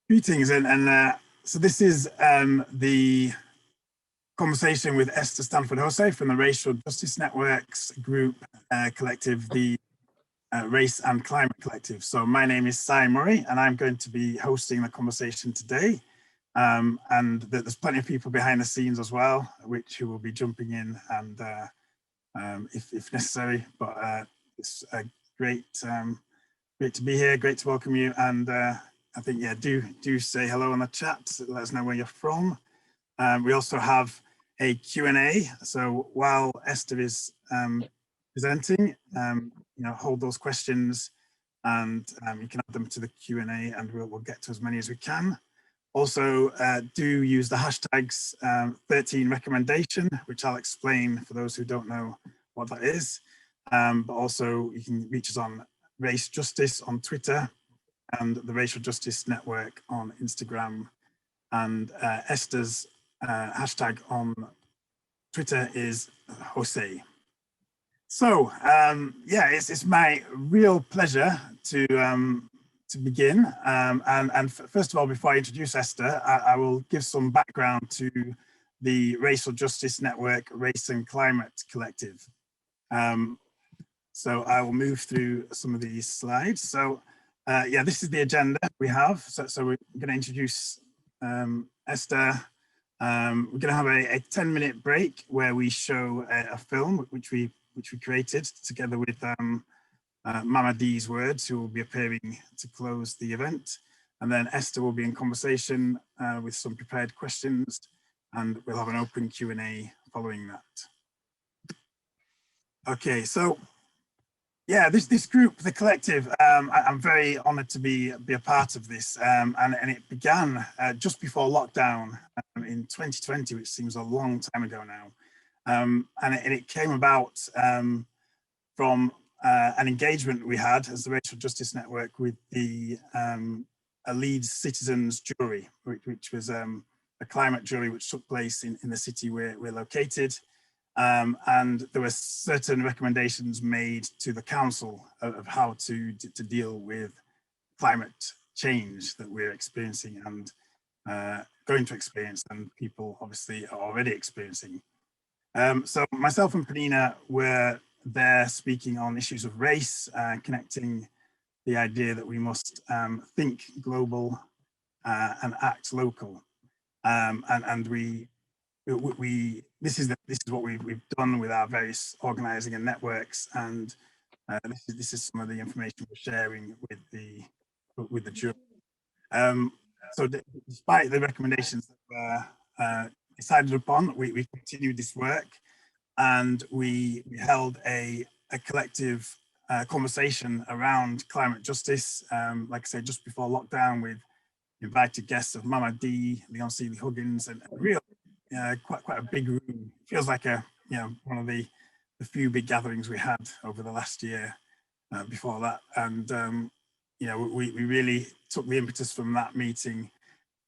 Greetings, so this is the conversation with Esther Stanford-Xosei from the Racial Justice Network's group collective, the Race and Climate Collective. So my name is Cy Murray, and I'm going to be hosting the conversation today. And there's plenty of people behind the scenes as well, who will be jumping in and if necessary. But it's great to be here. Great to welcome you. And I think, yeah, do say hello in the chat. Let us know where you're from. We also have a Q&A. So while Esther is presenting, hold those questions and you can add them to the Q&A and we'll get to as many as we can. Also, do use the hashtags 13 recommendation, which I'll explain for those who don't know what that is. But also you can reach us on Race Justice on Twitter and the Racial Justice Network on Instagram. And Esther's hashtag on Twitter is Xosel. So yeah, it's my real pleasure to begin. And first of all, before I introduce Esther, I will give some background to the Racial Justice Network Race and Climate Collective. So I will move through some of these slides. So yeah, this is the agenda we have. So we're going to introduce Esther. We're going to have a 10-minute break where we show a film which we created together with Mama D's Words, who will be appearing to close the event. And then Esther will be in conversation with some prepared questions, and we'll have an open Q&A following that. Okay, so yeah, this group, the collective, I'm very honoured to be a part of this, and it began just before lockdown in 2020, which seems a long time ago now, and it came about from an engagement we had as the Racial Justice Network with the a Leeds citizens jury, which was a climate jury which took place in the city where we're located. And there were certain recommendations made to the council of how to deal with climate change that we're experiencing and going to experience, and people obviously are already experiencing. So myself and Penina were there speaking on issues of race, connecting the idea that we must think global and act local, and this is what we've done with our various organising and networks, and this is some of the information we're sharing with the jury. So despite the recommendations that were decided upon, we continued this work, and we held a collective conversation around climate justice. Like I said, just before lockdown, with invited guests of Mama D, Leon Seeley Huggins, and real. Quite a big room. Feels like one of the few big gatherings we had over the last year before that, and we really took the impetus from that meeting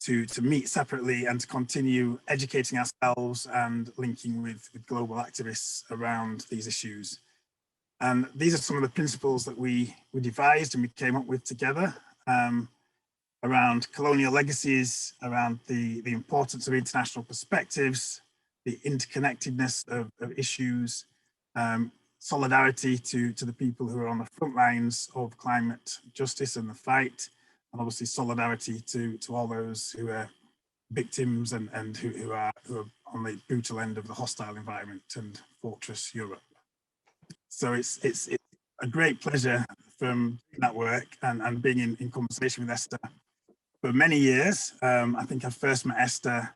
to meet separately and to continue educating ourselves and linking with global activists around these issues. And these are some of the principles that we devised and we came up with together. Around colonial legacies, around the importance of international perspectives, the interconnectedness of issues, solidarity to the people who are on the front lines of climate justice and the fight, and obviously solidarity to all those who are victims and who are on the brutal end of the hostile environment and Fortress Europe. So it's a great pleasure from that work and being in conversation with Esther for many years. I think I first met Esther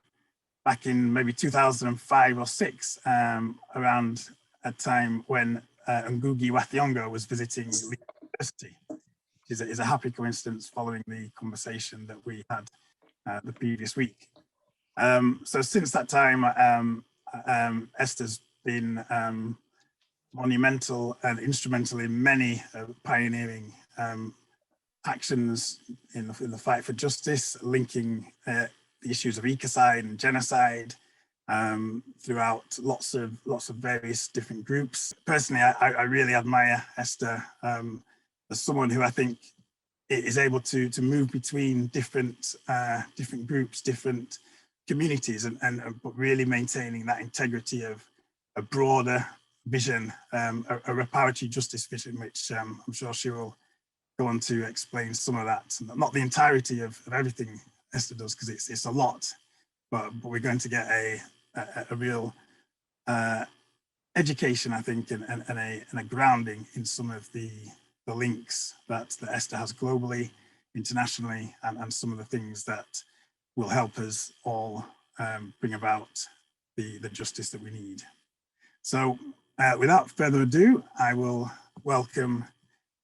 back in maybe 2005 or 6, around a time when Ngugi wa Thiong'o was visiting Leeds University, which is a happy coincidence following the conversation that we had the previous week. So since that time, Esther's been monumental and instrumental in many pioneering actions in the fight for justice, linking the issues of ecocide and genocide throughout lots of various different groups. Personally, I really admire Esther as someone who I think it is able to move between different groups, different communities, but really maintaining that integrity of a broader vision, a reparatory justice vision, which I'm sure she will go on to explain some of that. Not the entirety of everything Esther does, because it's a lot, but we're going to get a real education, I think, and a grounding in some of the links that Esther has globally, internationally, and some of the things that will help us all bring about the justice that we need. So without further ado, I will welcome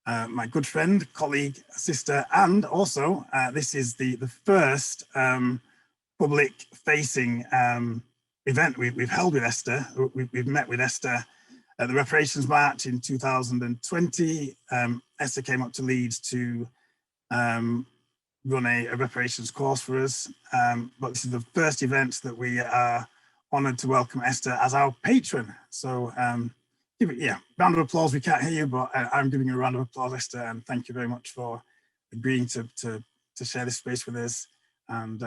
my good friend, colleague, sister, and also this is the first public-facing event we've held with Esther. We've met with Esther at the Reparations March in 2020. Esther came up to Leeds to run a reparations course for us, but this is the first event that we are honoured to welcome Esther as our patron. So give it, round of applause. We can't hear you, but I'm giving you a round of applause, Esther, and thank you very much for agreeing to share this space with us. And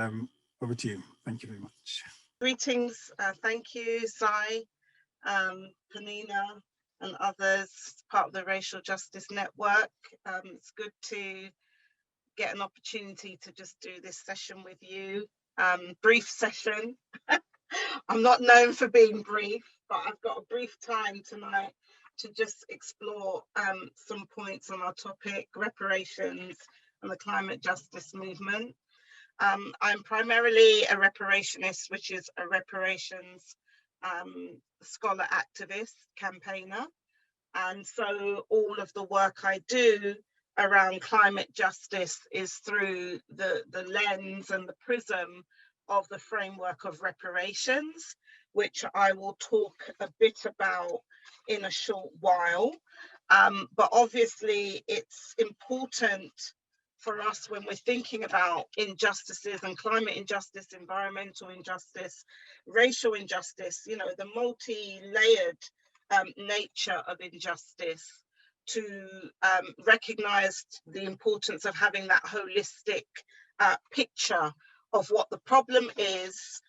over to you. Thank you very much. Greetings, thank you, Zai, Panina, and others, part of the Racial Justice Network. It's good to get an opportunity to just do this session with you. Brief session. I'm not known for being brief, but I've got a brief time tonight to just explore some points on our topic, reparations and the climate justice movement. I'm primarily a reparationist, which is a reparations scholar, activist, campaigner. And so all of the work I do around climate justice is through the lens and the prism of the framework of reparations, which I will talk a bit about in a short while. But obviously it's important for us when we're thinking about injustices and climate injustice, environmental injustice, racial injustice, you know, the multi-layered nature of injustice, to recognize the importance of having that holistic picture of what the problem is,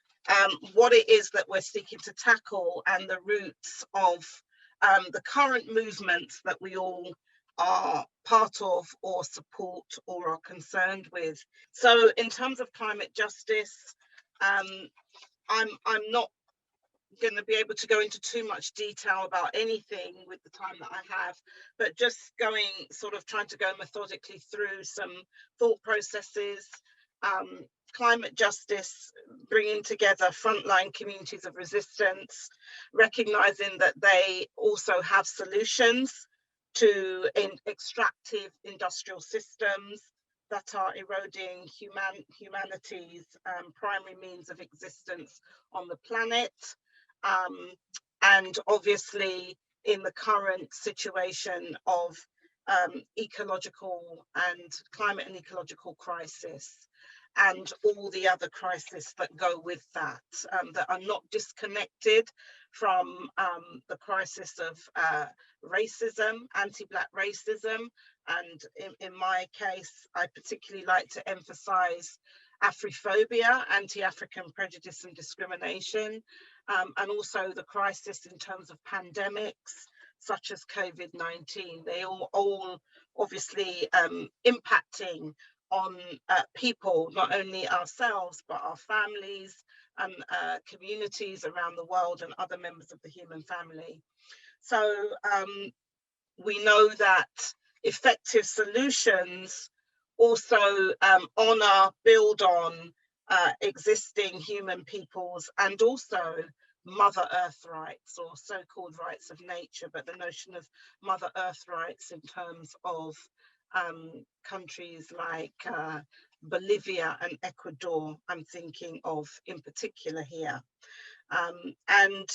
what it is that we're seeking to tackle, and the roots of the current movements that we all are part of or support or are concerned with. So in terms of climate justice, I'm not going to be able to go into too much detail about anything with the time that I have, but just trying to go methodically through some thought processes. Climate justice, bringing together frontline communities of resistance, recognizing that they also have solutions to extractive industrial systems that are eroding humanity's primary means of existence on the planet. And obviously in the current situation of ecological and climate and ecological crisis, and all the other crises that go with that, that are not disconnected from the crisis of racism, anti-Black racism. And in my case, I particularly like to emphasize Afrophobia, anti-African prejudice and discrimination, and also the crisis in terms of pandemics, such as COVID-19. They all obviously impacting on people, not only ourselves, but our families and communities around the world and other members of the human family. So we know that effective solutions also honor, build on existing human peoples, and also Mother Earth rights, or so-called rights of nature, but the notion of Mother Earth rights in terms of countries like Bolivia and Ecuador, I'm thinking of in particular here. And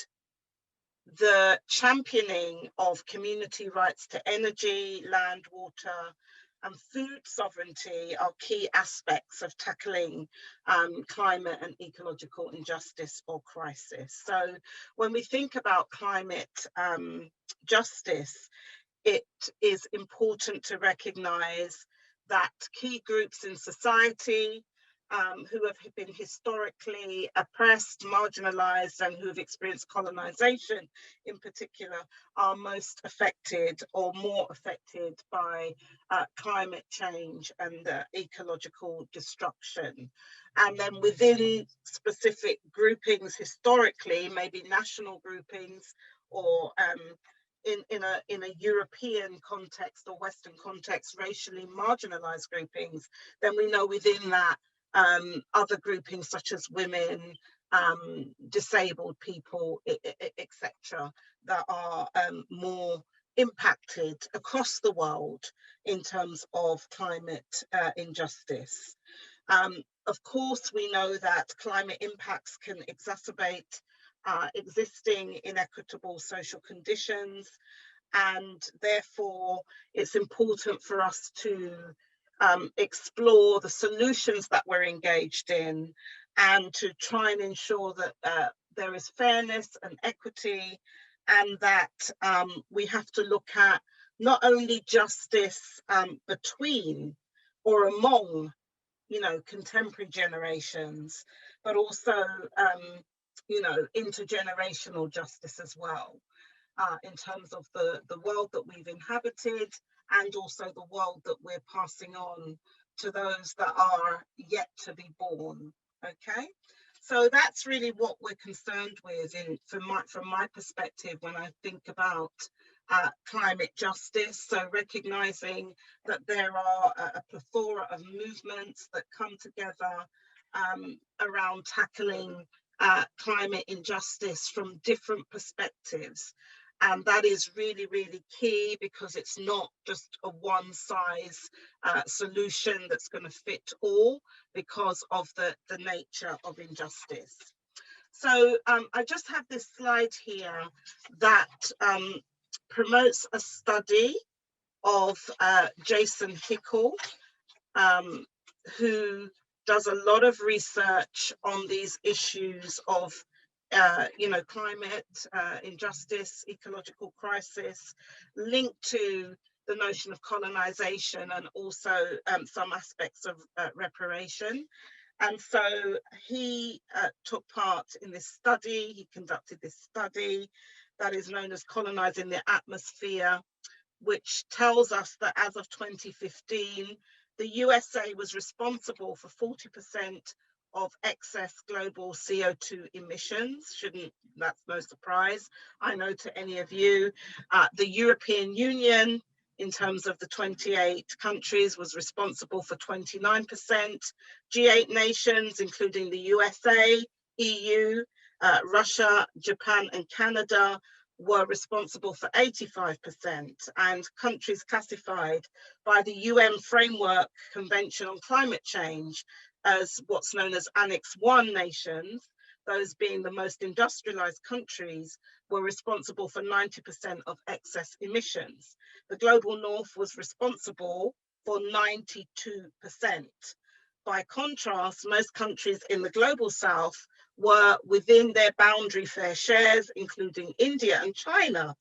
the championing of community rights to energy, land, water, and food sovereignty are key aspects of tackling climate and ecological injustice or crisis. So when we think about climate justice, it is important to recognize that key groups in society who have been historically oppressed, marginalized, and who have experienced colonization in particular are most affected or more affected by climate change and ecological destruction. And then within specific groupings historically, maybe national groupings or in a European context or Western context, racially marginalized groupings, then we know within that other groupings such as women, disabled people, etc., that are more impacted across the world in terms of climate injustice. Of course, we know that climate impacts can exacerbate existing inequitable social conditions, and therefore it's important for us to explore the solutions that we're engaged in and to try and ensure that there is fairness and equity, and that we have to look at not only justice between or among, you know, contemporary generations, but also, you know, intergenerational justice as well, in terms of the world that we've inhabited and also the world that we're passing on to those that are yet to be born, okay? So that's really what we're concerned with from my perspective when I think about climate justice. So recognizing that there are a plethora of movements that come together around tackling climate injustice from different perspectives. And that is really, really key, because it's not just a one size solution that's going to fit all because of the nature of injustice. So I just have this slide here that promotes a study of Jason Hickel, who does a lot of research on these issues of you know, climate injustice, ecological crisis, linked to the notion of colonization and also some aspects of reparation. And so he took part in this study. He conducted this study that is known as Colonising the Atmosphere, which tells us that as of 2015, the USA was responsible for 40% of excess global CO2 emissions. That's no surprise, I know, to any of you. The European Union, in terms of the 28 countries, was responsible for 29%. G8 nations, including the USA, EU, Russia, Japan, and Canada, were responsible for 85%, and countries classified by the UN Framework Convention on Climate Change as what's known as Annex 1 nations, those being the most industrialized countries, were responsible for 90% of excess emissions. The global north was responsible for 92%. By contrast, most countries in the global south were within their boundary fair shares, including India and China,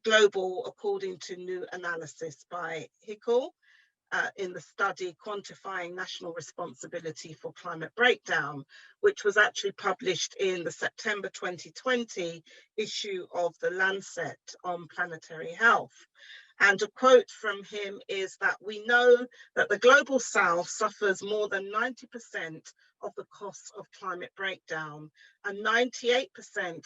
global, according to new analysis by Hickel in the study Quantifying National Responsibility for Climate Breakdown, which was actually published in the September 2020 issue of the Lancet on Planetary Health. And a quote from him is that we know that the global south suffers more than 90% of the costs of climate breakdown, and 98%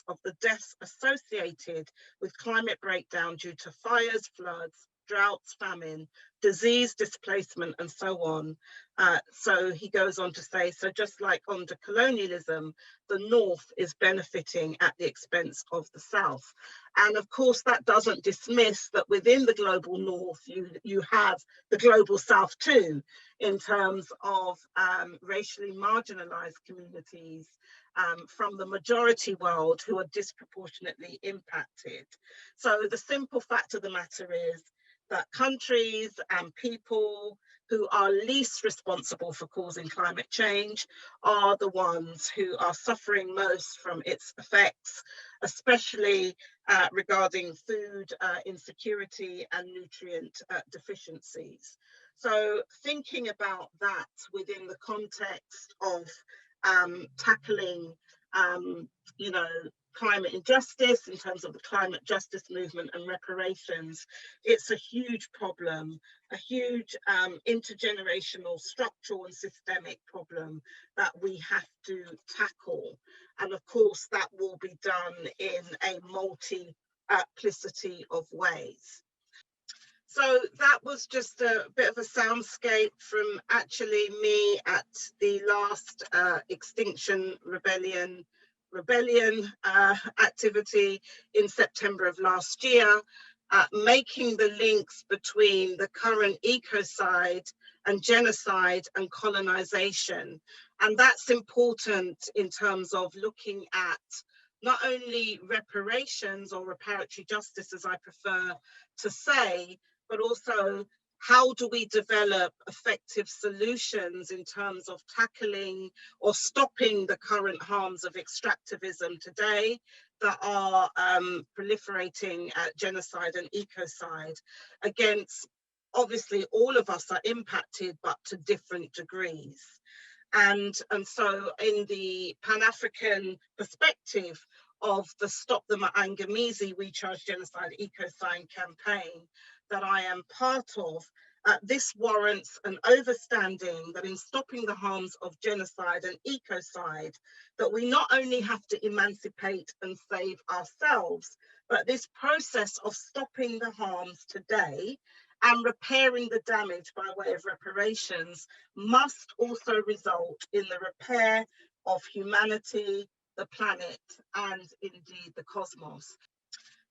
of the deaths associated with climate breakdown due to fires, floods, droughts, famine, disease, displacement, and so on. So he goes on to say, so just like under colonialism, the North is benefiting at the expense of the South. And of course, that doesn't dismiss that within the global North, you have the global South too, in terms of racially marginalized communities from the majority world who are disproportionately impacted. So the simple fact of the matter is that countries and people who are least responsible for causing climate change are the ones who are suffering most from its effects, especially regarding food insecurity and nutrient deficiencies. So thinking about that within the context of tackling, you know, climate injustice in terms of the climate justice movement and reparations, it's a huge problem, a huge intergenerational, structural and systemic problem that we have to tackle. And of course, that will be done in a multiplicity of ways. So that was just a bit of a soundscape from actually me at the last Extinction Rebellion activity in September of last year, making the links between the current ecocide and genocide and colonization. And that's important in terms of looking at not only reparations or reparatory justice, as I prefer to say, but also how do we develop effective solutions in terms of tackling or stopping the current harms of extractivism today that are proliferating genocide and ecocide against, obviously all of us are impacted, but to different degrees. And so in the Pan-African perspective of the Stop the Maangamizi, We Charge Genocide Ecocide campaign that I am part of, this warrants an overstanding that in stopping the harms of genocide and ecocide, that we not only have to emancipate and save ourselves, but this process of stopping the harms today and repairing the damage by way of reparations must also result in the repair of humanity, the planet, and indeed the cosmos.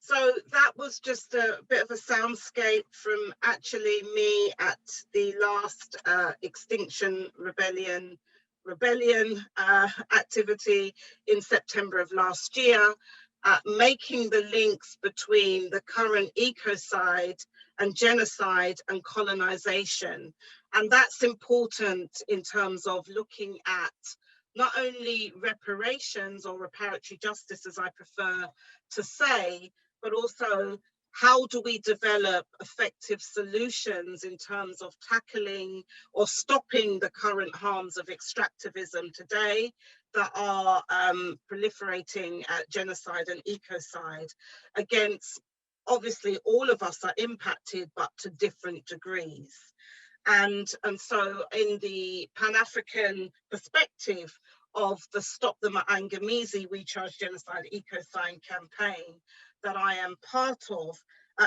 So that was just a bit of a soundscape from actually me at the last Extinction Rebellion activity in September of last year, making the links between the current ecocide and genocide and colonization. And that's important in terms of looking at not only reparations or reparatory justice, as I prefer to say, but also how do we develop effective solutions in terms of tackling or stopping the current harms of extractivism today that are proliferating genocide and ecocide against, obviously all of us are impacted, but to different degrees. And so in the Pan-African perspective of the Stop the Maangamizi, We Charge Genocide Ecocide campaign that I am part of,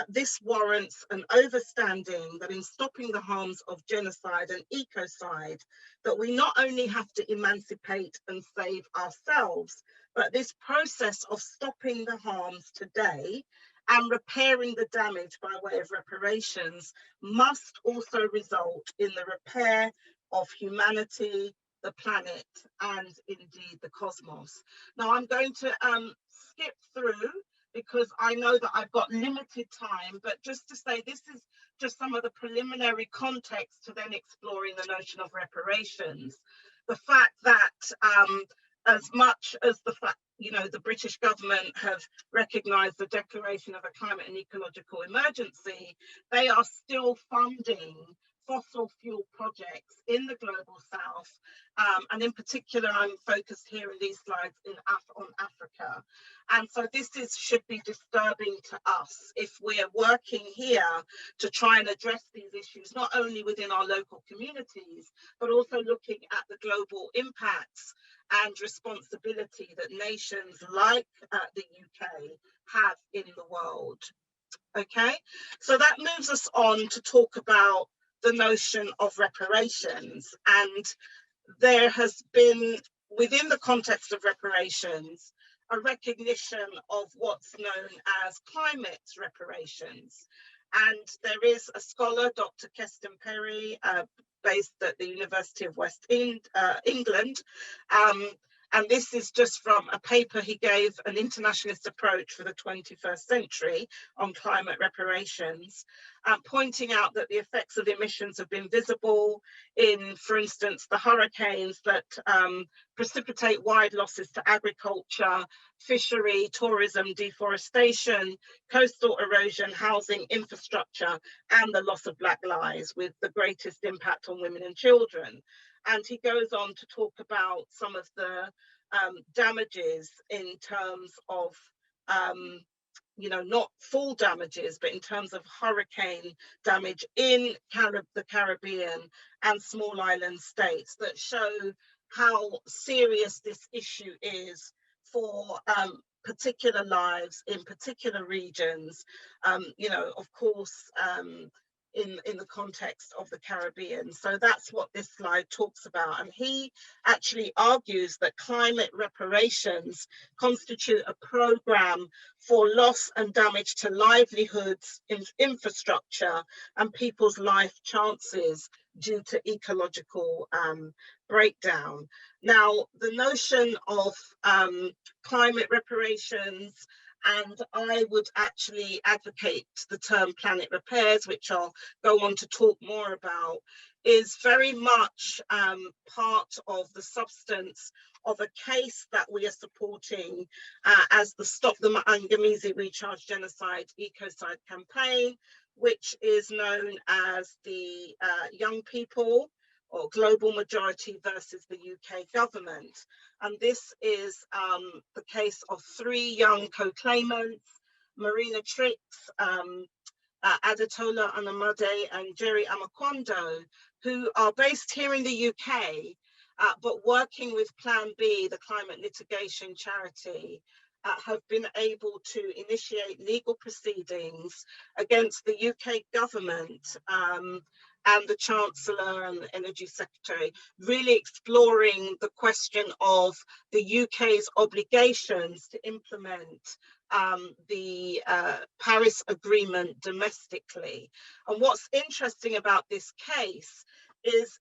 this warrants an overstanding that in stopping the harms of genocide and ecocide, that we not only have to emancipate and save ourselves, but this process of stopping the harms today and repairing the damage by way of reparations must also result in the repair of humanity, the planet, and indeed the cosmos. Now I'm going to skip through because I know that I've got limited time, but just to say this is just some of the preliminary context to then exploring the notion of reparations. The fact that as much as the fact, you know, the British government have recognised the declaration of a climate and ecological emergency, they are still funding fossil fuel projects in the global south. And in particular, I'm focused here in these slides on Africa. And so this should be disturbing to us if we're working here to try and address these issues, not only within our local communities, but also looking at the global impacts and responsibility that nations like the UK have in the world. Okay, so that moves us on to talk about the notion of reparations. And there has been, within the context of reparations, a recognition of what's known as climate reparations. And there is a scholar, Dr. Keston Perry, based at the University of West England, And this is just from a paper he gave, An Internationalist Approach for the 21st Century on Climate Reparations, pointing out that the effects of emissions have been visible in, for instance, the hurricanes that precipitate wide losses to agriculture, fishery, tourism, deforestation, coastal erosion, housing, infrastructure, and the loss of Black lives, with the greatest impact on women and children. And he goes on to talk about some of the damages in terms of, you know, not full damages, but in terms of hurricane damage in the Caribbean and small island states, that show how serious this issue is for particular lives in particular regions, you know, of course, in the context of the Caribbean. So that's what this slide talks about. And he actually argues that climate reparations constitute a program for loss and damage to livelihoods, infrastructure, and people's life chances due to ecological breakdown. Now, the notion of climate reparations, and I would actually advocate the term planet repairs, which I'll go on to talk more about, is very much part of the substance of a case that we are supporting as the Stop the Mangamizi Recharge Genocide Ecocide campaign, which is known as the Young People or Global Majority versus the UK government. And this is the case of 3 young co-claimants, Marina Trix, Adetola Anamade, and Jerry Amakondo, who are based here in the UK, but working with Plan B, the climate litigation charity, have been able to initiate legal proceedings against the UK government and the Chancellor and the Energy Secretary, really exploring the question of the UK's obligations to implement the Paris Agreement domestically. And what's interesting about this case is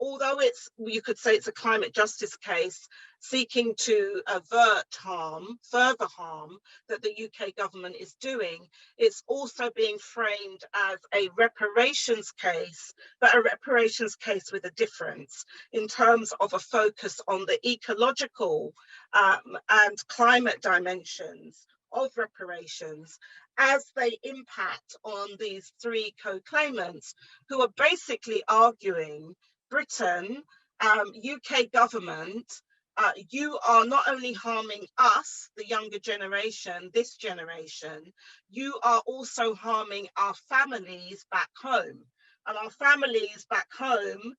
although you could say it's a climate justice case seeking to avert further harm that the UK government is doing, it's also being framed as a reparations case, but a reparations case with a difference in terms of a focus on the ecological and climate dimensions of reparations as they impact on these 3 co-claimants, who are basically arguing, Britain, UK government, you are not only harming us, the younger generation, this generation, you are also harming our families back home. And our families back home,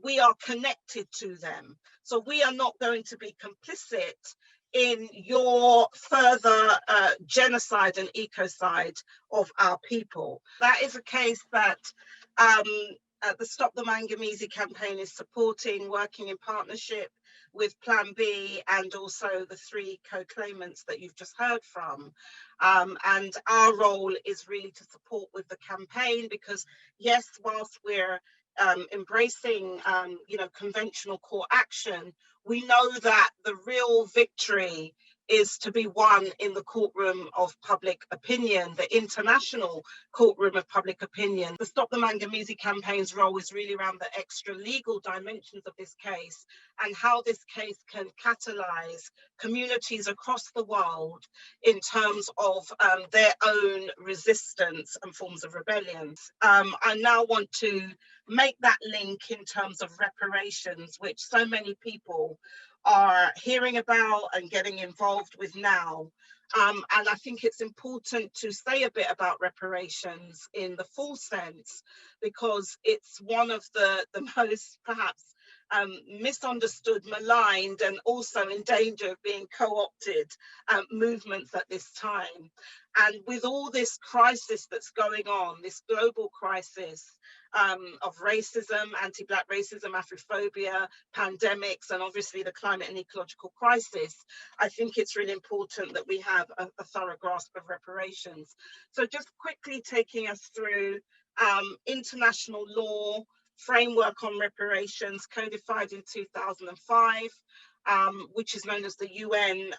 we are connected to them. So we are not going to be complicit in your further genocide and ecocide of our people. That is a case that the Stop the Mangamizi campaign is supporting, working in partnership with Plan B and also the 3 co-claimants that you've just heard from. And our role is really to support with the campaign, because yes, whilst we're embracing you know, conventional court action, we know that the real victory is to be won in the courtroom of public opinion, the international courtroom of public opinion. The Stop the Mangamizi campaign's role is really around the extra legal dimensions of this case and how this case can catalyze communities across the world in terms of their own resistance and forms of rebellion. I now want to make that link in terms of reparations, which so many people are hearing about and getting involved with now. And I think it's important to say a bit about reparations in the full sense, because it's one of the most perhaps misunderstood, maligned, and also in danger of being co-opted movements at this time. And with all this crisis that's going on, this global crisis of racism, anti-Black racism, Afrophobia, pandemics, and obviously the climate and ecological crisis, I think it's really important that we have a thorough grasp of reparations. So just quickly taking us through international law, framework on reparations codified in 2005. which is known as the UN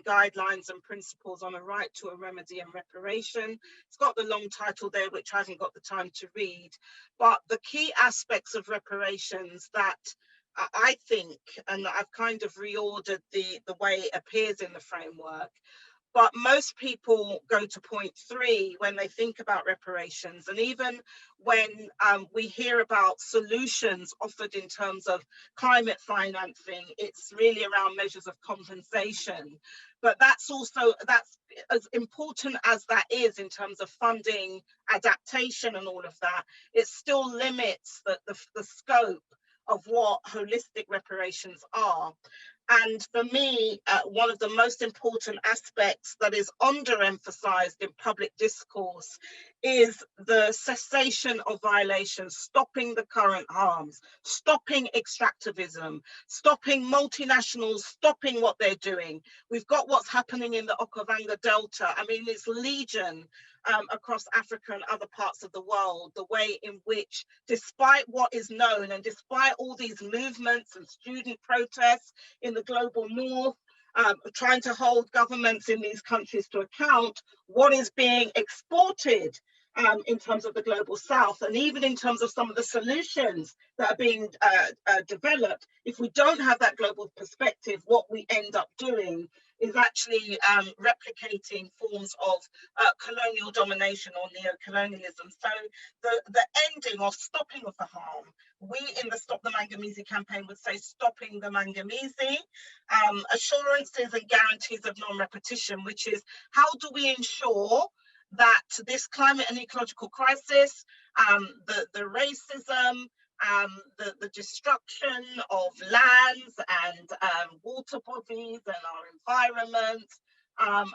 Guidelines and Principles on a Right to a Remedy and Reparation. It's got the long title there, which I haven't got the time to read. But the key aspects of reparations that I think, and I've kind of reordered the way it appears in the framework, but most people go to point 3 when they think about reparations. And even when we hear about solutions offered in terms of climate financing, it's really around measures of compensation. But that's as important as that is in terms of funding, adaptation and all of that, it still limits the scope of what holistic reparations are. And for me, one of the most important aspects that is underemphasized in public discourse is the cessation of violations, stopping the current harms, stopping extractivism, stopping multinationals, stopping what they're doing. We've got what's happening in the Okavango Delta. I mean, it's legion across Africa and other parts of the world, the way in which, despite what is known and despite all these movements and student protests in the global north, trying to hold governments in these countries to account, what is being exported in terms of the global south, and even in terms of some of the solutions that are being developed, if we don't have that global perspective, what we end up doing is actually replicating forms of colonial domination or neo-colonialism. So the ending or stopping of the harm, we in the Stop the Manganese campaign would say stopping the manganese, assurances and guarantees of non-repetition, which is how do we ensure that this climate and ecological crisis, the racism, the destruction of lands and water bodies and our environment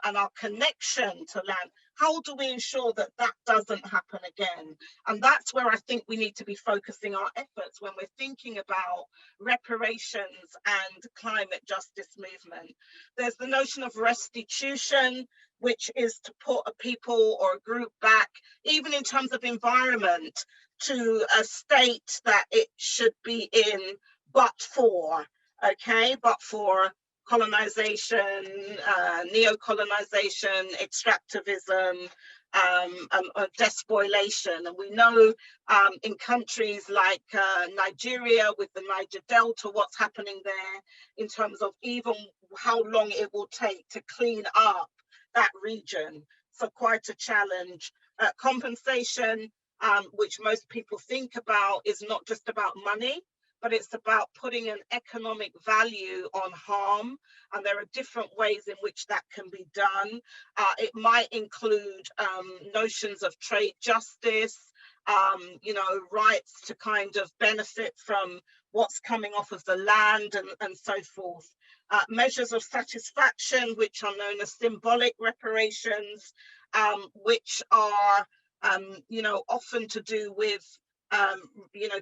and our connection to land, how do we ensure that that doesn't happen again? And that's where I think we need to be focusing our efforts when we're thinking about reparations and climate justice movement. There's the notion of restitution, which is to put a people or a group back, even in terms of environment, to a state that it should be in, but for colonization, neo-colonization, extractivism, despoilation. And we know in countries like Nigeria with the Niger Delta, what's happening there in terms of even how long it will take to clean up that region. So quite a challenge. Compensation, which most people think about, is not just about money, but it's about putting an economic value on harm. And there are different ways in which that can be done. It might include notions of trade justice, rights to kind of benefit from what's coming off of the land and so forth. Measures of satisfaction, which are known as symbolic reparations, which are, often to do with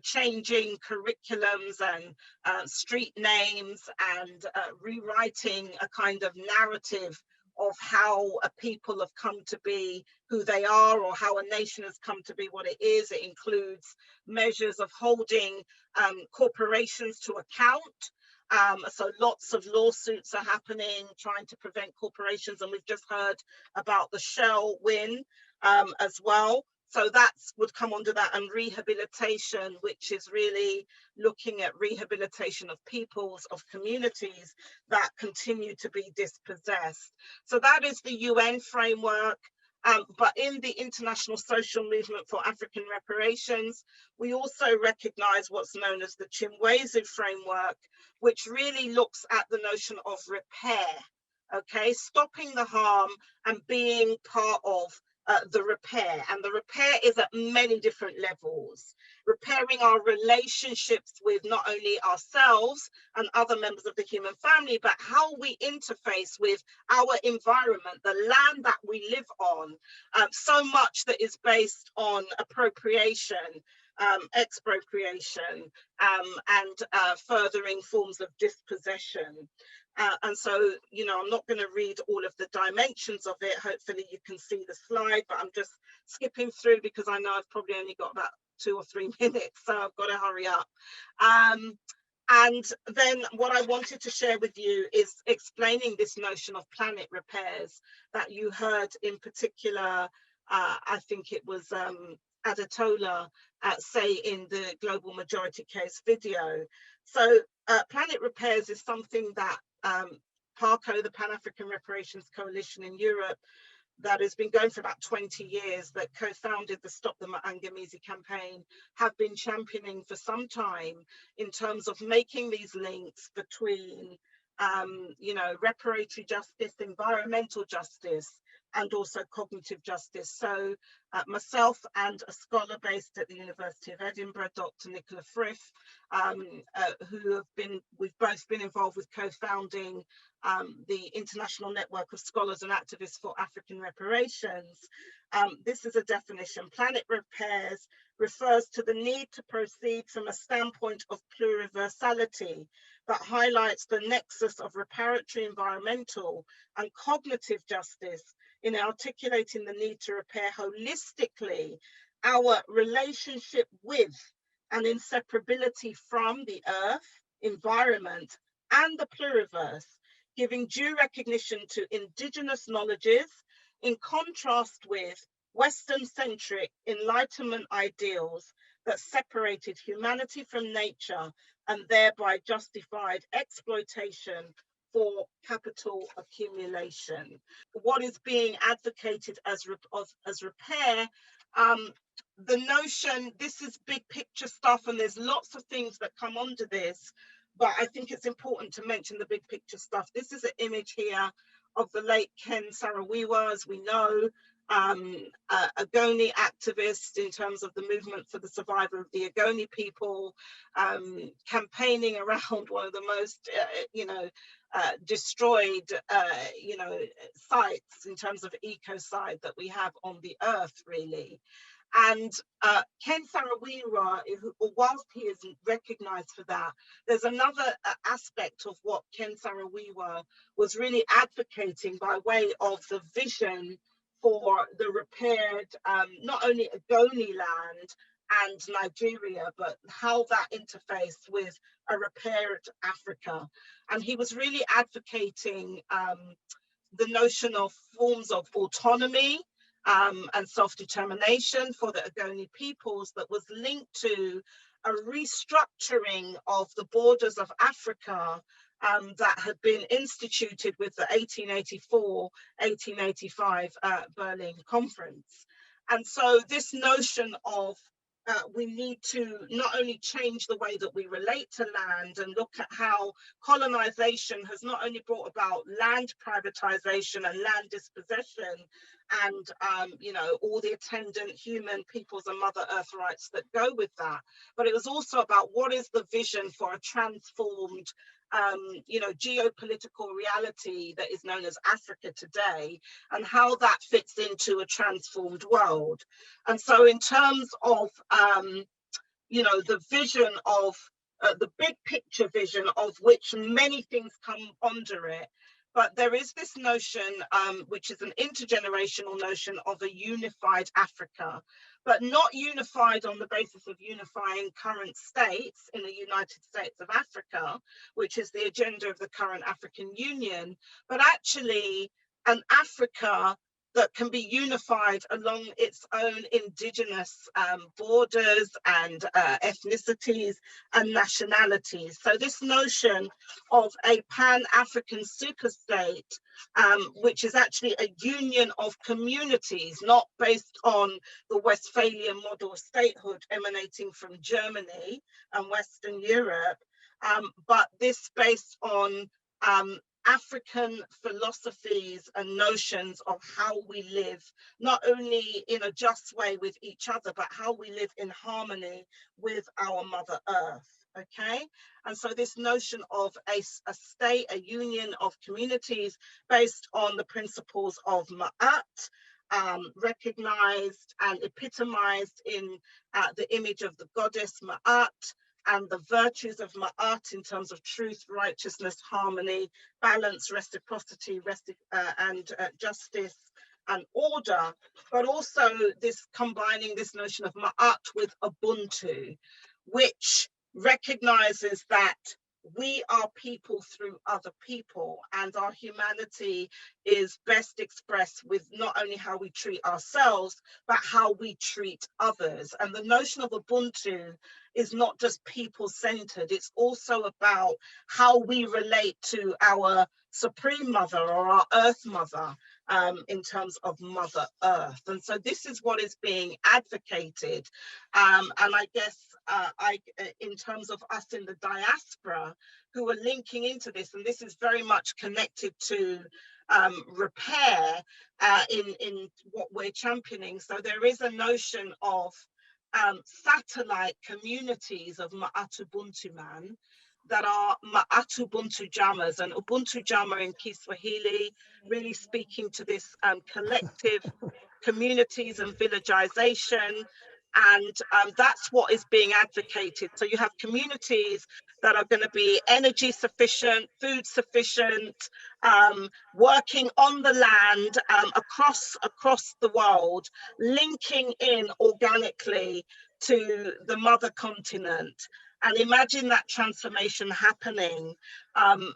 changing curriculums and street names and rewriting a kind of narrative of how a people have come to be who they are, or how a nation has come to be what it is. It includes measures of holding corporations to account. So lots of lawsuits are happening trying to prevent corporations, and we've just heard about the Shell win as well. So that would come under that, and rehabilitation, which is really looking at rehabilitation of peoples, of communities that continue to be dispossessed. So that is the UN framework. But in the international social movement for African reparations, we also recognize what's known as the CHINWEIZU framework, which really looks at the notion of repair, stopping the harm and being part of the repair. And the repair is at many different levels. Repairing our relationships with not only ourselves and other members of the human family, but how we interface with our environment, the land that we live on. So much that is based on appropriation, expropriation, and furthering forms of dispossession. And so, I'm not going to read all of the dimensions of it. Hopefully you can see the slide, but I'm just skipping through because I know I've probably only got about 2 or 3 minutes, so I've got to hurry up. And then what I wanted to share with you is explaining this notion of planet repairs that you heard in particular, I think it was Adetola say in the Global Majority Case video. So planet repairs is something that PARCO, the Pan-African Reparations Coalition in Europe, that has been going for about 20 years, that co-founded the Stop the Maangamizi campaign, have been championing for some time in terms of making these links between, you know, reparatory justice, environmental justice, and also cognitive justice. So myself and a scholar based at the University of Edinburgh, Dr. Nicola Frith, we've both been involved with co-founding the International Network of Scholars and Activists for African Reparations. This is a definition. Planet repairs refers to the need to proceed from a standpoint of pluriversality that highlights the nexus of reparatory, environmental, and cognitive justice in articulating the need to repair holistically our relationship with and inseparability from the earth, environment, and the pluriverse, giving due recognition to indigenous knowledges in contrast with Western-centric Enlightenment ideals that separated humanity from nature and thereby justified exploitation for capital accumulation. What is being advocated as repair, the notion, this is big picture stuff, and there's lots of things that come under this, but I think it's important to mention the big picture stuff. This is an image here of the late Ken Saro-Wiwa, as we know, a Ogoni activist in terms of the movement for the survival of the Ogoni people, campaigning around one of the most, destroyed, sites in terms of ecocide that we have on the earth, really. And Ken Saro-Wiwa, whilst he is recognized for that, there's another aspect of what Ken Saro-Wiwa was really advocating by way of the vision for the repaired, not only Ogoni land and Nigeria, but how that interfaced with a repaired Africa. And he was really advocating the notion of forms of autonomy and self-determination for the Ogoni peoples that was linked to a restructuring of the borders of Africa that had been instituted with the 1884-1885 Berlin Conference. And so this notion of we need to not only change the way that we relate to land and look at how colonization has not only brought about land privatization and land dispossession and all the attendant human, peoples and Mother Earth rights that go with that, but it was also about what is the vision for a transformed geopolitical reality that is known as Africa today, and how that fits into a transformed world. And so in terms of the vision of the big picture vision, of which many things come under it, but there is this notion, which is an intergenerational notion of a unified Africa, but not unified on the basis of unifying current states in the United States of Africa, which is the agenda of the current African Union, but actually an Africa that can be unified along its own indigenous borders and ethnicities and nationalities. So this notion of a Pan-African superstate, which is actually a union of communities, not based on the Westphalian model of statehood emanating from Germany and Western Europe, but this based on African philosophies and notions of how we live, not only in a just way with each other, but how we live in harmony with our Mother Earth, okay? And so this notion of a state, a union of communities based on the principles of Ma'at, recognized and epitomized in the image of the goddess Ma'at, and the virtues of Ma'at in terms of truth, righteousness, harmony, balance, reciprocity, and justice and order, but also this combining this notion of Ma'at with Ubuntu, which recognizes that we are people through other people, and our humanity is best expressed with not only how we treat ourselves, but how we treat others. And the notion of Ubuntu is not just people-centered, it's also about how we relate to our Supreme Mother or our Earth Mother, in terms of Mother Earth. And so this is what is being advocated. And I guess in terms of us in the diaspora who are linking into this, and this is very much connected to repair in what we're championing. So there is a notion of satellite communities of Ma'atubuntu man that are Ma'atubuntu Jammers, and Ubuntu Jammer in Kiswahili, really speaking to this collective communities and villagization. And that's what is being advocated. So you have communities that are going to be energy sufficient, food sufficient, working on the land across the world, linking in organically to the mother continent. And imagine that transformation happening.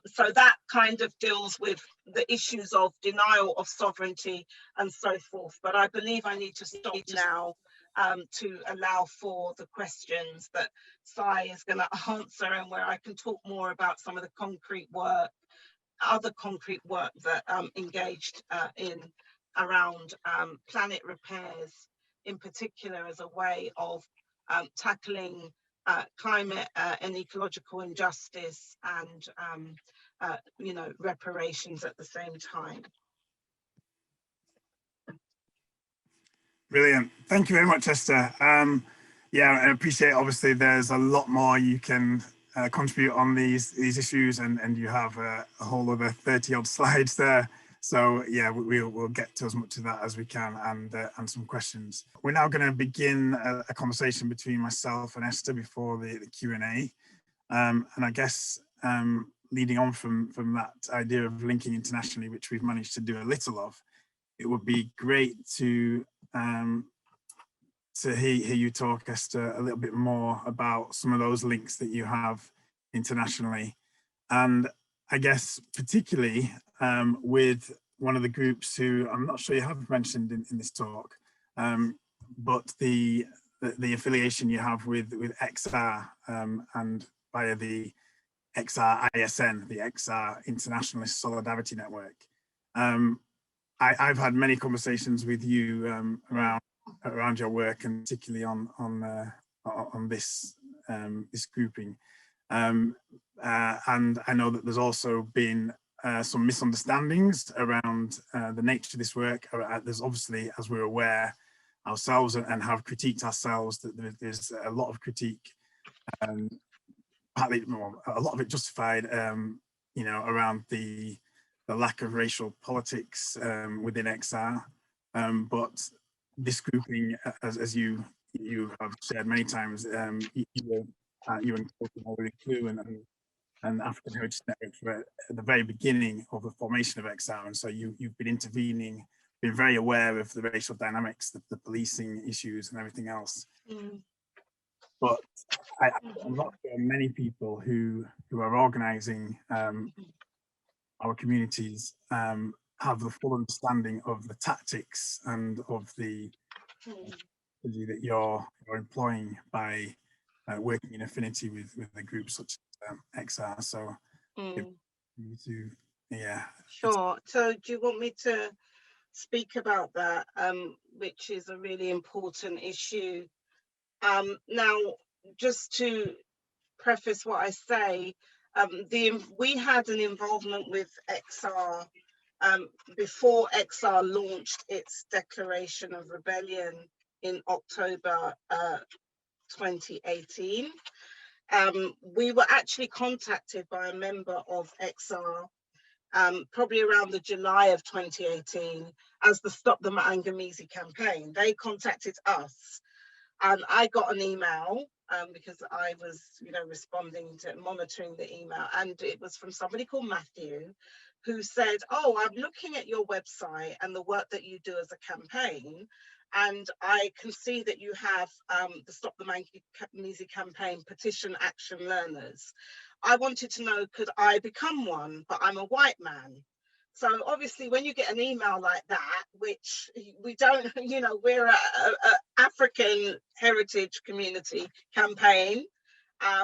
So that kind of deals with the issues of denial of sovereignty and so forth. But I believe I need to stop now to allow for the questions that Sai is going to answer, and where I can talk more about some of the concrete work, other concrete work that engaged in around planet repairs, in particular as a way of tackling climate and ecological injustice and you know, reparations at the same time. Brilliant. Thank you very much, Esther. Yeah, I appreciate, obviously, there's a lot more you can contribute on these issues, and you have a whole other 30 odd slides there. So yeah, we'll get to as much of that as we can, and some questions. We're now going to begin a conversation between myself and Esther before the Q&A. And I guess leading on from that idea of linking internationally, which we've managed to do a little of, it would be great to hear you talk, Esther, a little bit more about some of those links that you have internationally. And I guess particularly with one of the groups who I'm not sure you have mentioned in this talk, but the affiliation you have with XR and via the XR ISN, the XR Internationalist Solidarity Network. I've had many conversations with you around your work, and particularly on this this grouping, and I know that there's also been some misunderstandings around the nature of this work. There's obviously, as we're aware ourselves and have critiqued ourselves, that there's a lot of critique, partly, a lot of it justified, you know, around the lack of racial politics within XR, but this grouping, as you have shared many times, you and Clue and Afrikan Heritage Network were at the very beginning of the formation of XR, and so you've been intervening, been very aware of the racial dynamics, the policing issues, and everything else. Mm. But I'm not sure many people who are organising our communities have the full understanding of the tactics and of the strategy that you're employing by working in affinity with a group such as XR. So, yeah. Sure. So, do you want me to speak about that, which is a really important issue? Now, just to preface what I say, we had an involvement with XR before XR launched its declaration of rebellion in October 2018. We were actually contacted by a member of XR probably around the July of 2018 as the Stop the Maangamizi campaign. They contacted us, and I got an email because I was, you know, responding to monitoring the email, and it was from somebody called Matthew, who said, "Oh, I'm looking at your website and the work that you do as a campaign, And I can see that you have the Stop the Magnesium campaign petition action learners. I wanted to know, could I become one? But I'm a white man. So obviously when you get an email like that, which we don't, you know, we're a African heritage community campaign.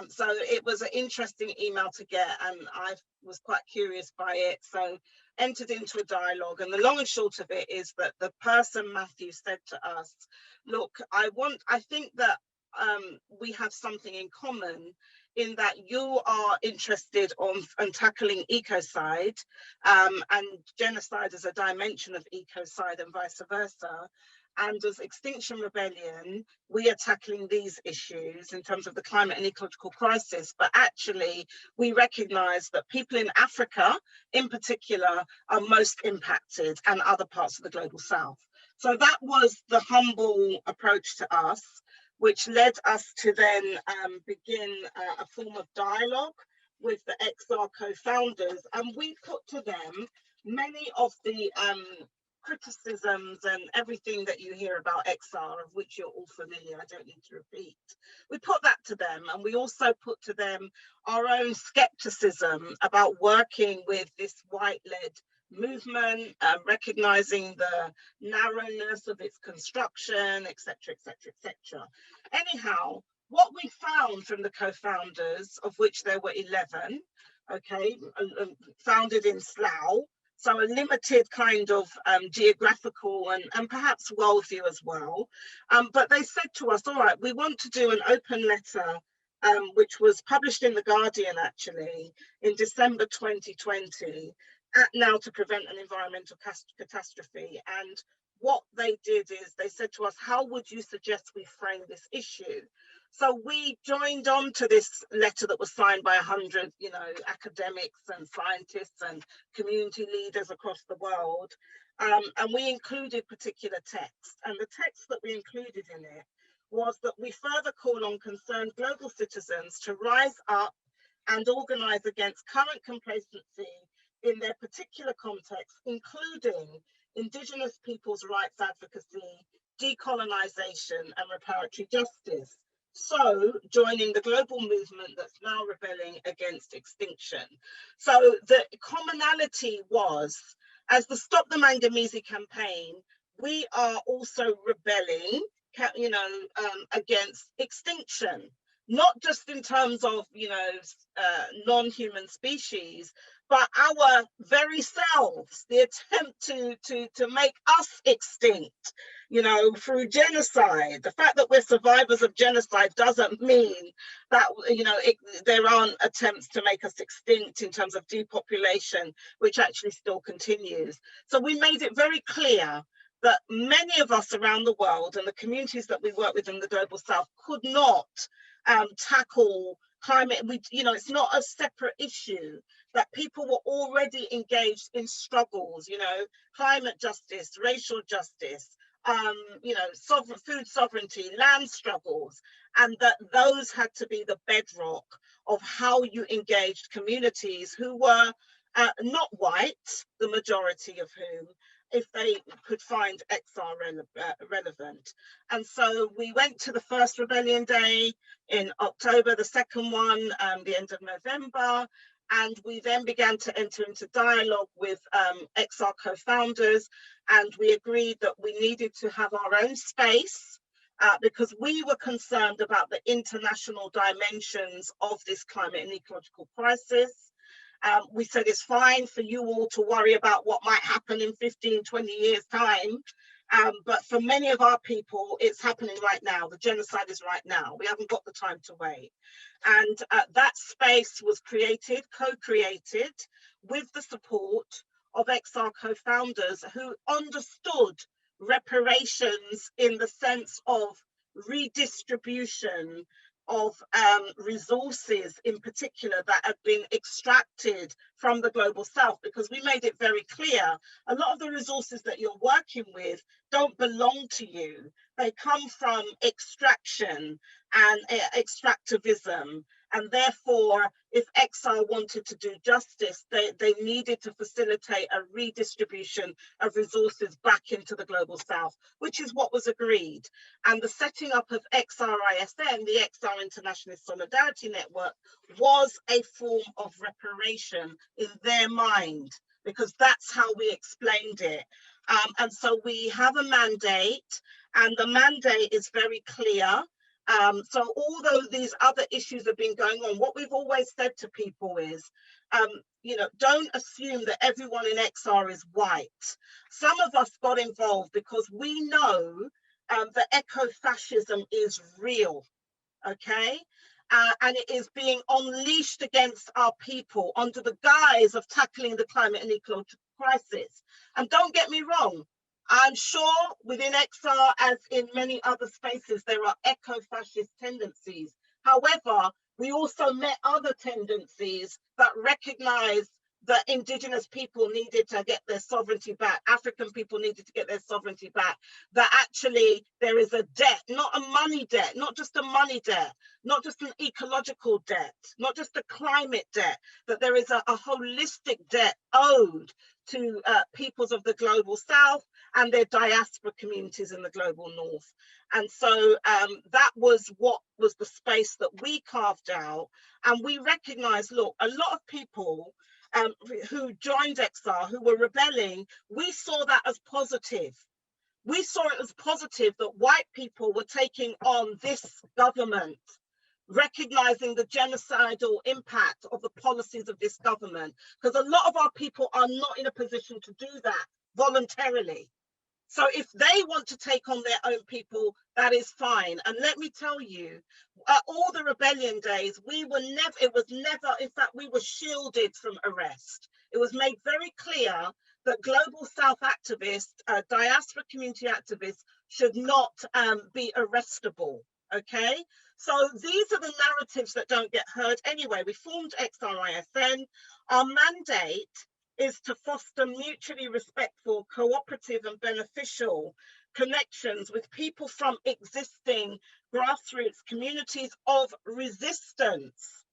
So it was an interesting email to get, and I was quite curious by it. So entered into a dialogue, and the long and short of it is that the person, Matthew, said to us, look, I think that we have something in common, in that you are interested on tackling ecocide, and genocide as a dimension of ecocide and vice versa. And as Extinction Rebellion, we are tackling these issues in terms of the climate and ecological crisis, but actually we recognize that people in Africa in particular are most impacted, and other parts of the global south. So that was the humble approach to us, which led us to then begin a form of dialogue with the XR co-founders. And we put to them many of the criticisms and everything that you hear about XR, of which you're all familiar, I don't need to repeat. We put that to them, and we also put to them our own skepticism about working with this white-led movement, recognizing the narrowness of its construction, etc., etc., etc. Anyhow, what we found from the co-founders, of which there were 11, okay, founded in Slough, so a limited kind of geographical and perhaps worldview as well. But they said to us, all right, we want to do an open letter, which was published in The Guardian actually in December 2020, Now to Prevent an Environmental Catastrophe. And what they did is they said to us, how would you suggest we frame this issue? So we joined on to this letter that was signed by 100, you know, academics and scientists and community leaders across the world. And we included particular text. And the text that we included in it was that we further call on concerned global citizens to rise up and organize against current complacency in their particular context, including Indigenous people's rights advocacy, decolonization, and reparatory justice. So joining the global movement that's now rebelling against extinction. So the commonality was, as the Stop the Manganese campaign, we are also rebelling, you know, against extinction, not just in terms of, you know, non-human species, but our very selves, the attempt to make us extinct, you know, through genocide. The fact that we're survivors of genocide doesn't mean that, you know, there aren't attempts to make us extinct in terms of depopulation, which actually still continues. So we made it very clear that many of us around the world and the communities that we work with in the global south could not tackle climate. You know, it's not a separate issue, that people were already engaged in struggles, you know, climate justice, racial justice, you know, food sovereignty, land struggles, and that those had to be the bedrock of how you engaged communities who were not white, the majority of whom, if they could find XR relevant. And so we went to the first Rebellion Day in October, the second one, the end of November, and we then began to enter into dialogue with XR co-founders, and we agreed that we needed to have our own space because we were concerned about the international dimensions of this climate and ecological crisis. We said it's fine for you all to worry about what might happen in 15, 20 years' time. But for many of our people, it's happening right now. The genocide is right now. We haven't got the time to wait. And that space was created, co-created with the support of XR co-founders who understood reparations in the sense of redistribution of resources in particular that have been extracted from the global south, because we made it very clear a lot of the resources that you're working with don't belong to you. They come from extraction and extractivism And therefore, if XR wanted to do justice, they needed to facilitate a redistribution of resources back into the global south, which is what was agreed. And the setting up of XRISN, the XR Internationalist Solidarity Network, was a form of reparation in their mind, because that's how we explained it. And so we have a mandate, and the mandate is very clear. So although these other issues have been going on, what we've always said to people is, you know, don't assume that everyone in XR is white. Some of us got involved because we know that eco-fascism is real, okay? And it is being unleashed against our people under the guise of tackling the climate and ecological crisis. And don't get me wrong, I'm sure within XR, as in many other spaces, there are eco-fascist tendencies. However, we also met other tendencies that recognize that indigenous people needed to get their sovereignty back, African people needed to get their sovereignty back, that actually there is a debt, not a money debt, not just a money debt, not just an ecological debt, not just a climate debt, that there is a holistic debt owed to peoples of the global south and their diaspora communities in the global north. And so that was what was the space that we carved out. And we recognize, look, a lot of people who joined XR, who were rebelling, we saw that as positive. We saw it as positive that white people were taking on this government, recognizing the genocidal impact of the policies of this government, because a lot of our people are not in a position to do that voluntarily. So if they want to take on their own people, that is fine. And let me tell you, all the rebellion days, it was never, in fact, we were shielded from arrest. It was made very clear that global South activists, diaspora community activists should not be arrestable, okay? So these are the narratives that don't get heard anyway. We formed XRISN. Our mandate is to foster mutually respectful, cooperative and beneficial connections with people from existing grassroots communities of resistance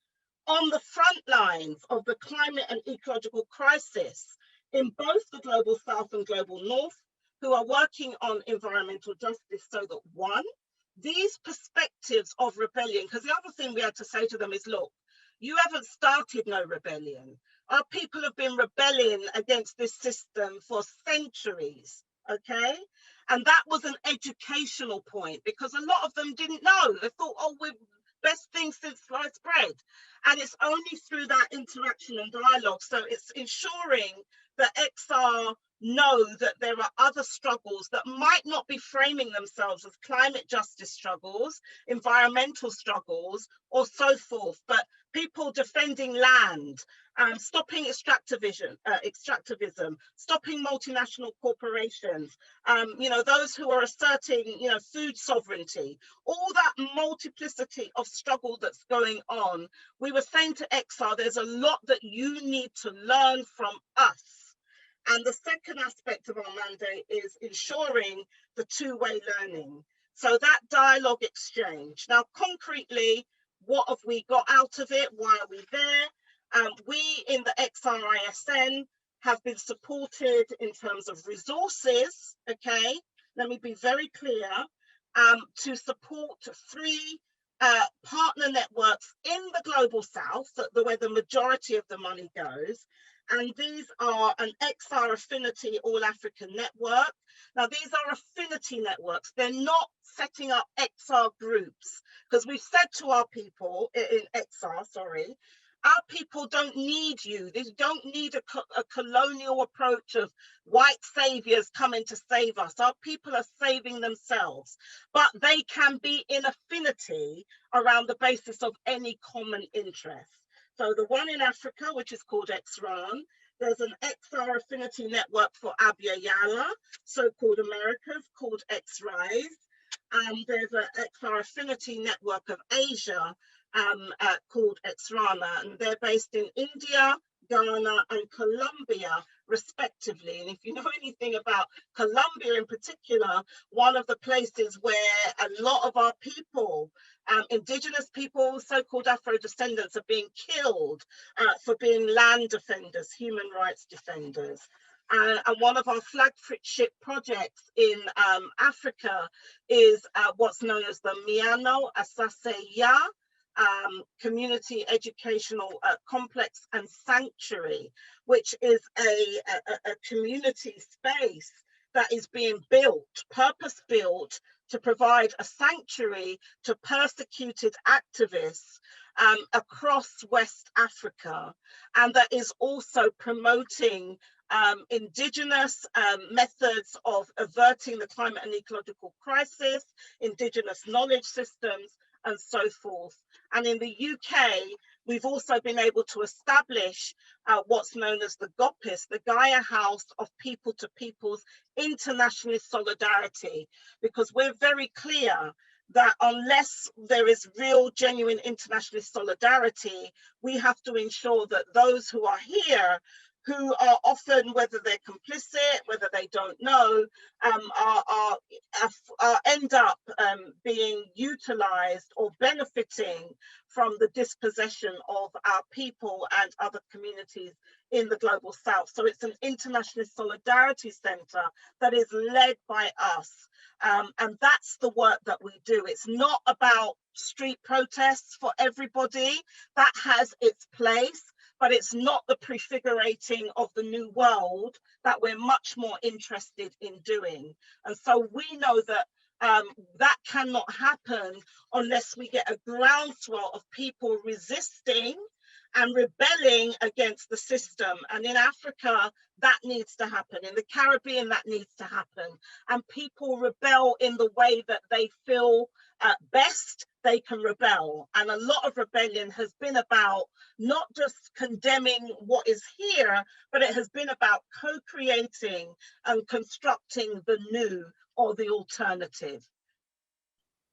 on the front lines of the climate and ecological crisis in both the global south and global north, who are working on environmental justice, so that one, these perspectives of rebellion, because the other thing we had to say to them is, look, you haven't started no rebellion. Our people have been rebelling against this system for centuries, okay? And that was an educational point, because a lot of them didn't know. They thought, oh, we're best thing since sliced bread. And it's only through that interaction and dialogue. So it's ensuring that XR know that there are other struggles that might not be framing themselves as climate justice struggles, environmental struggles, or so forth, but people defending land, stopping extractivism, stopping multinational corporations, you know, those who are asserting, you know, food sovereignty, all that multiplicity of struggle that's going on. We were saying to XR, there's a lot that you need to learn from us. And the second aspect of our mandate is ensuring the two-way learning. So that dialogue exchange. Now, concretely, what have we got out of it? Why are we there? We in the XRISN have been supported in terms of resources, okay? Let me be very clear, to support 3 partner networks in the global south, where the majority of the money goes. And these are an XR Affinity All African Network. Now, these are affinity networks. They're not setting up XR groups, because we've said to our people in XR, sorry, our people don't need you. They don't need a colonial approach of white saviors coming to save us. Our people are saving themselves, but they can be in affinity around the basis of any common interest. So the one in Africa, which is called XRAN, there's an XR Affinity Network for Abya Yala, so-called Americas, called XRISE. There's an XR Affinity Network of Asia called XRANA, and they're based in India, Ghana, and Colombia. respectively. And if you know anything about Colombia in particular, one of the places where a lot of our people, indigenous people, so-called Afro-descendants, are being killed for being land defenders, human rights defenders. And one of our flagship projects in Africa is what's known as the Miano Asaseya Community Educational Complex and Sanctuary, which is a community space that is being built, purpose-built, to provide a sanctuary to persecuted activists across West Africa, and that is also promoting indigenous methods of averting the climate and ecological crisis, indigenous knowledge systems, and so forth. And in the UK, we've also been able to establish what's known as the GOPIS, the Gaia House of People to People's Internationalist Solidarity, because we're very clear that unless there is real, genuine internationalist solidarity, we have to ensure that those who are here, who are often, whether they're complicit, whether they don't know, end up being utilized or benefiting from the dispossession of our people and other communities in the global south. So it's an internationalist solidarity center that is led by us. And that's the work that we do. It's not about street protests for everybody. That has its place, but it's not the prefigurating of the new world that we're much more interested in doing. And so we know that that cannot happen unless we get a groundswell of people resisting and rebelling against the system. And in Africa, that needs to happen. In the Caribbean, that needs to happen. And people rebel in the way that they feel best they can rebel. And a lot of rebellion has been about not just condemning what is here, but it has been about co-creating and constructing the new or the alternative.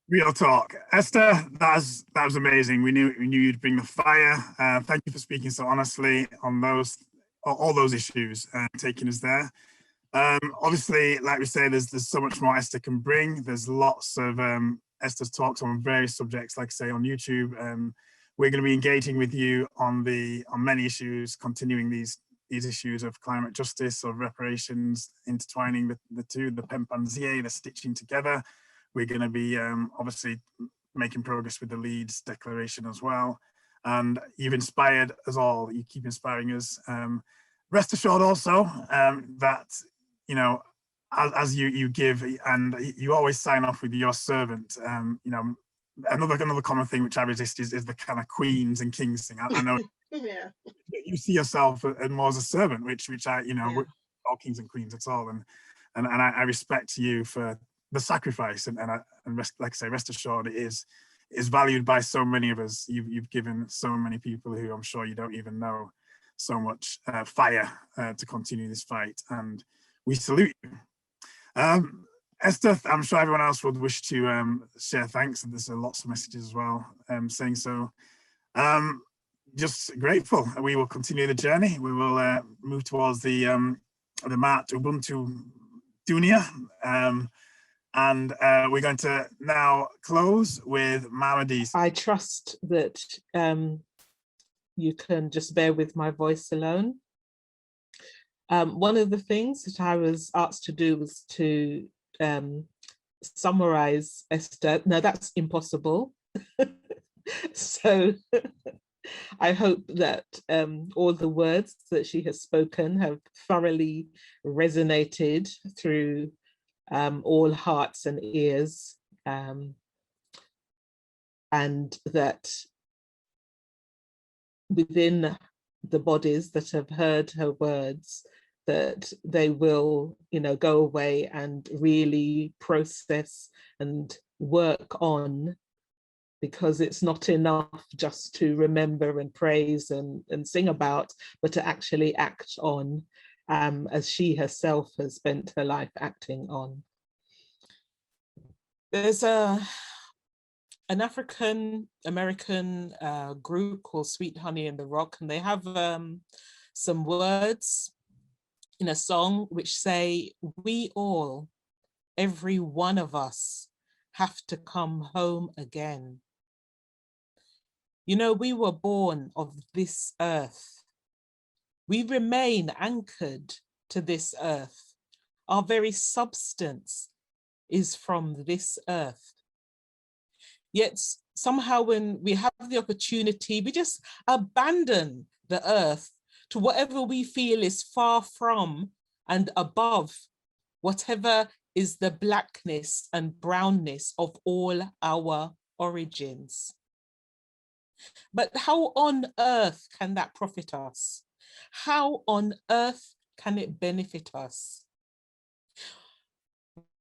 Real talk. Esther, that was amazing. We knew you'd bring the fire. Thank you for speaking so honestly on all those issues and taking us there. Obviously, like we say, there's so much more Esther can bring. There's lots of Esther's talks on various subjects, like I say, on YouTube. We're going to be engaging with you on many issues, continuing these issues of climate justice, of reparations, intertwining the two, the pempanzie, the stitching together. We're going to be obviously making progress with the Leeds Declaration as well. And you've inspired us all. You keep inspiring us. Rest assured also that, you know, as you give, and you always sign off with your servant. You know, another common thing which I resist is the kind of queens and kings thing. I know Yeah. you see yourself more as a servant, which I, you know, Yeah. we're all kings and queens at all. And I respect you for the sacrifice, and rest, like I say, rest assured it is valued by so many of us. You've given so many people who I'm sure you don't even know so much fire to continue this fight, and we salute you. Esther, I'm sure everyone else would wish to share thanks, and there's lots of messages as well saying so. Just grateful. We will continue the journey. We will move towards the Mat Ubuntu Dunia. And we're going to now close with Mamadi. I trust that you can just bear with my voice alone. One of the things that I was asked to do was to summarize Esther. No, that's impossible. So I hope that all the words that she has spoken have thoroughly resonated through all hearts and ears, and that within the bodies that have heard her words, that they will, you know, go away and really process and work on, because it's not enough just to remember and praise and sing about, but to actually act on, as she herself has spent her life acting on. There's an African American group called Sweet Honey in the Rock, and they have some words in a song which say, we all, every one of us, have to come home again. You know, we were born of this earth. We remain anchored to this earth. Our very substance is from this earth. Yet somehow when we have the opportunity, we just abandon the earth to whatever we feel is far from and above whatever is the blackness and brownness of all our origins. But how on earth can that profit us? How on earth can it benefit us?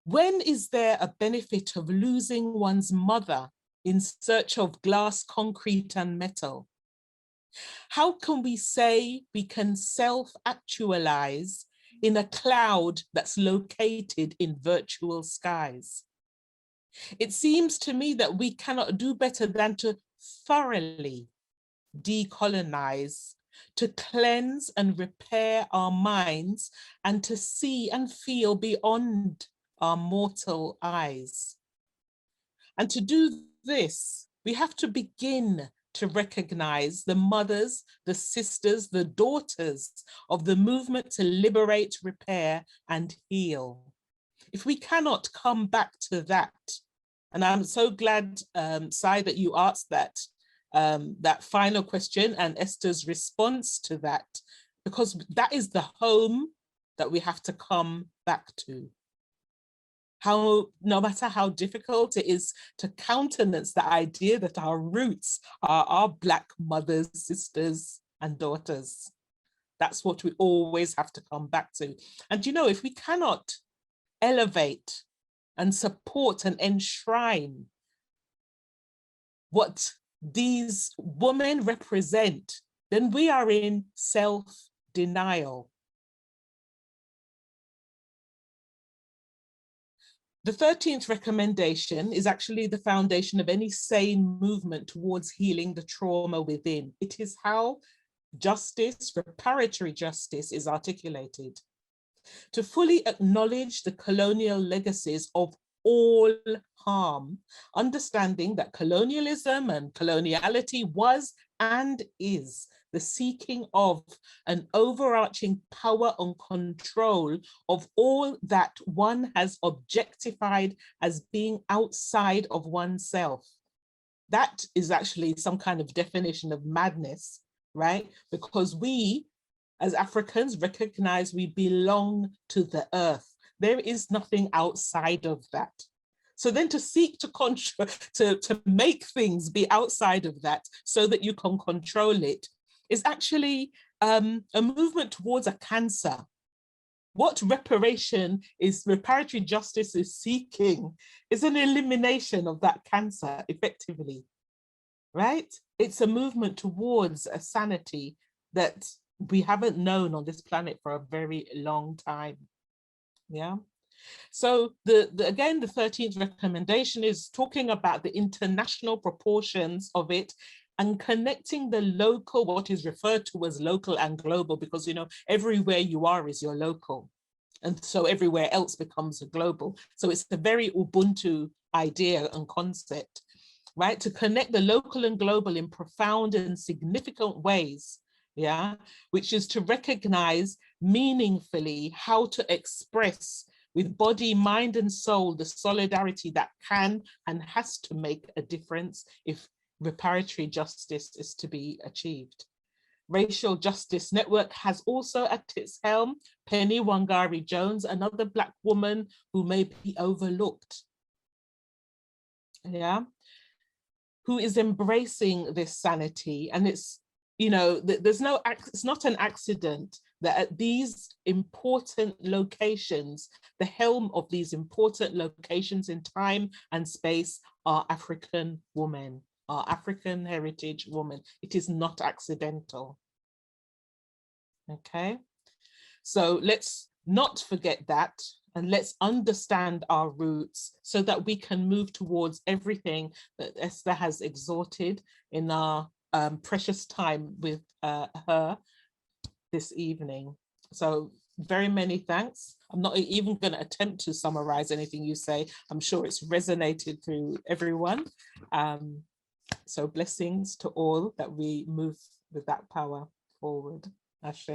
When is there a benefit of losing one's mother in search of glass, concrete, and metal? How can we say we can self-actualize in a cloud that's located in virtual skies? It seems to me that we cannot do better than to thoroughly decolonize, to cleanse and repair our minds, and to see and feel beyond our mortal eyes. And to do this, we have to begin to recognize the mothers, the sisters, the daughters of the movement to liberate, repair, and heal. If we cannot come back to that, and I'm so glad, Sai, that you asked that final question and Esther's response to that, because that is the home that we have to come back to. How, no matter how difficult it is to countenance the idea that our roots are our Black mothers, sisters, and daughters. That's what we always have to come back to. And you know, if we cannot elevate and support and enshrine what these women represent, then we are in self-denial. The 13th recommendation is actually the foundation of any sane movement towards healing the trauma within. It is how justice, reparatory justice, is articulated. To fully acknowledge the colonial legacies of all harm, understanding that colonialism and coloniality was and is the seeking of an overarching power and control of all that one has objectified as being outside of oneself. That is actually some kind of definition of madness, right? Because we, as Africans, recognize we belong to the earth. There is nothing outside of that. So then to seek to make things be outside of that so that you can control it is actually a movement towards a cancer. What reparatory justice is seeking is an elimination of that cancer effectively, right? It's a movement towards a sanity that we haven't known on this planet for a very long time, yeah? So again, the 13th recommendation is talking about the international proportions of it and connecting the local, what is referred to as local and global, because, you know, everywhere you are is your local. And so everywhere else becomes a global. So it's a very Ubuntu idea and concept, right? To connect the local and global in profound and significant ways, yeah, which is to recognize meaningfully how to express with body, mind, and soul the solidarity that can and has to make a difference if reparatory justice is to be achieved. Racial Justice Network has also at its helm Penny Wangari Jones, another Black woman who may be overlooked, yeah, who is embracing this sanity. And it's, you know, it's not an accident that at these important locations, the helm of these important locations in time and space are African women, are African heritage women. It is not accidental. Okay, so let's not forget that, and let's understand our roots so that we can move towards everything that Esther has exhorted in our precious time with her this evening. So very many thanks. I'm not even going to attempt to summarize anything you say. I'm sure it's resonated through everyone. So blessings to all, that we move with that power forward. Ashe.